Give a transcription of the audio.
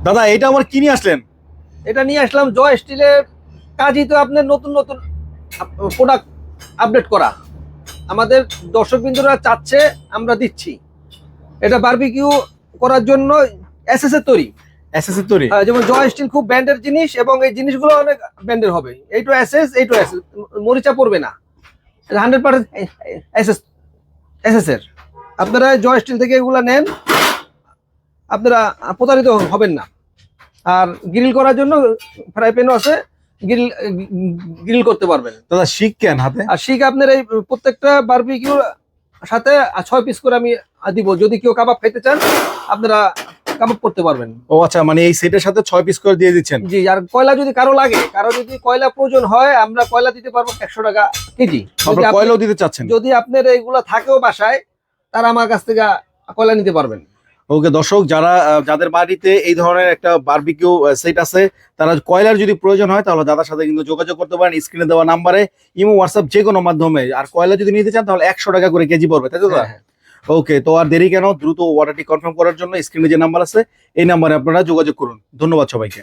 দাদা এটা আবার কি নিয়ে আসলেন? এটা নিয়ে আসলাম জয় স্টিলের কাজই তো আপনার নতুন নতুন প্রোডাক্ট আপডেট করা। আমাদের দর্শকবৃন্দরা চাচ্ছে, আমরা দিচ্ছি। এটা বারবিকিউ করার জন্য এসএস এর তৈরি। এসএস এর তৈরি। যেমন জয় স্টিল খুব ব্র্যান্ডের জিনিস এবং এই জিনিসগুলো অনেক ব্র্যান্ডের হবে। এইটু এসএস, এইটু এসএস, মরিচা পড়বে না। 100% এসএস এসএস এর। আপনারা জয় স্টিল থেকে এগুলো নেন, আপনারা প্রতারিত হবেন না। আর গ্রিল করার জন্য ফ্রাই প্যানও আছে, গ্রিল গ্রিল করতে পারবেন। দাদা শিক কেন হাতে? আর শিক আপনার এই প্রত্যেকটা বারবিকিউর সাথে 6 পিস করে আমি দিব। যদি কেউ কাবাব খেতে চান আপনারা কাবাব করতে পারবেন। ও আচ্ছা, মানে এই সেটের সাথে 6 পিস করে দিয়ে দিচ্ছেন? জি। আর কয়লা যদি কারো লাগে, কারো যদি কয়লা প্রয়োজন হয়, আমরা কয়লা দিতে পারবো 100 টাকা কেজি। আপনারা কয়লাও দিতে চাচ্ছেন? যদি আপনার এইগুলা থাকেও বাসায়, তারা আমার কাছ থেকে কয়লা নিতে পারবেন। ওকে দর্শক, যাদের বাড়িতে এই ধরনের একটা বারবিকিউ সেট আছে, তারা কয়লার যদি প্রয়োজন হয় তাহলে দাদার সাথে কিন্তু যোগাযোগ করতে পারেন স্ক্রিনে দেওয়া নাম্বারে, ইমো হোয়াটসঅ্যাপ যে কোনো মাধ্যমে। আর কয়লা যদি নিতে চান তাহলে 100 টাকা করে কেজি পড়বে, তাই তো? হ্যাঁ। ওকে, তো আর দেরি কেন, দ্রুত অর্ডারটি কনফার্ম করার জন্য স্ক্রিনে যে নাম্বার আছে এই নাম্বারে আপনারা যোগাযোগ করুন। ধন্যবাদ সবাইকে।